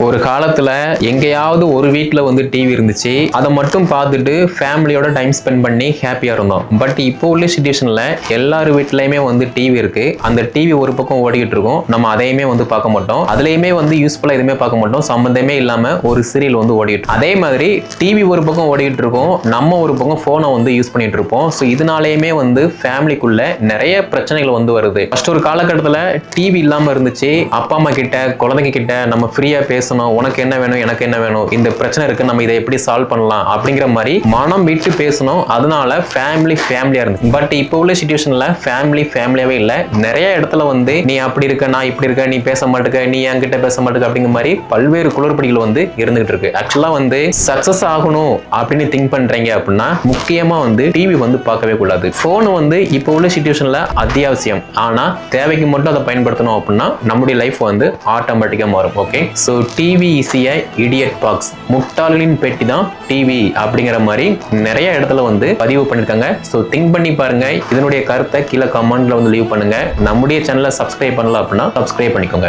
ஒரு காலத்துல எங்கேயாவது ஒரு வீட்ல வந்து டிவி இருந்துச்சு, அதை மட்டும் பார்த்துட்டு ஃபேமிலியோட டைம் ஸ்பெண்ட் பண்ணி ஹாப்பியா இருந்தோம். பட் இப்போ உள்ள சிச்சுவேஷன்ல எல்லார் வீட்லயுமே வந்து டிவி இருக்கு. அந்த டிவி ஒரு பக்கம் ஓடிக்கிட்டு இருக்கும், நம்ம அதையுமே வந்து பார்க்க மாட்டோம். அதுலயுமே வந்து யூஸ்ஃபுல்லா எதுவுமே பார்க்க மாட்டோம், சம்பந்தமே இல்லாம ஒரு சீரியல் வந்து ஓடிட்டு. அதே மாதிரி டிவி ஒரு பக்கம் ஓடிக்கிட்டு இருக்கும், நம்ம ஒரு பக்கம் போனை வந்து யூஸ் பண்ணிட்டு இருப்போம். ஸோ இதனாலேயுமே வந்து ஃபேமிலிக்குள்ள நிறைய பிரச்சனைகள் வந்து வருது. ஃபர்ஸ்ட் ஒரு காலகட்டத்தில் டிவி இல்லாம இருந்துச்சு, அப்பா அம்மா கிட்ட குழந்தைங்க கிட்ட நம்ம ஃப்ரீயா பேசணும், உனக்கு என்ன வேணும் எனக்கு என்ன வேணும், இந்த பிரச்சனை இருக்கு நம்ம இதை எப்படி சால்வ் பண்ணலாம் அப்படிங்கிற மாதிரி மனம் விட்டு பேசணும். அதனால ஃபேமிலியா இருந்துச்சு. பட் இப்போ உள்ள சிச்சுவேஷன்ல ஃபேமிலியாவே இல்ல. நிறைய இடத்துல வந்து நீ அப்படி இருக்க, நான் இப்படி இருக்க, நீ பேச மாட்டேங்க, நீ என்கிட்ட பேச மாட்டேங்க அப்படிங்கிற மாதிரி பல்வேறு குளறுபடிகள் வந்து இருந்துகிட்டு இருக்கு. ஆக்சுவலா வந்து சக்சஸ் ஆகணும் அப்படின்னு திங்க் பண்றீங்க அப்படின்னா முக்கியமா வந்து டிவி வந்து பார்க்கவே கூடாது. போன் வந்து இப்போ உள்ள சிச்சுவேஷன்ல அத்தியாவசியம், ஆனா தேவைக்கு மட்டும் அதை பயன்படுத்தணும் அப்படின்னா நம்முடைய லைஃப் வந்து ஆட்டோமேட்டிக்கா மாறும். Okay, so TV is a idiot box, முட்டாளின் பெட்டி தான் டிவி அப்படிங்கிற மாதிரி நிறைய இடத்துல வந்து பதிவு பண்ணிருக்காங்க. ஸோ திங்க் பண்ணி பாருங்க. இதனுடைய கருத்தை கீழே கமெண்ட்ல வந்து லீவ் பண்ணுங்க. நம்முடைய சேனலை சப்ஸ்கிரைப் பண்ணல அப்படின்னா சப்ஸ்கிரைப் பண்ணிக்கோங்க.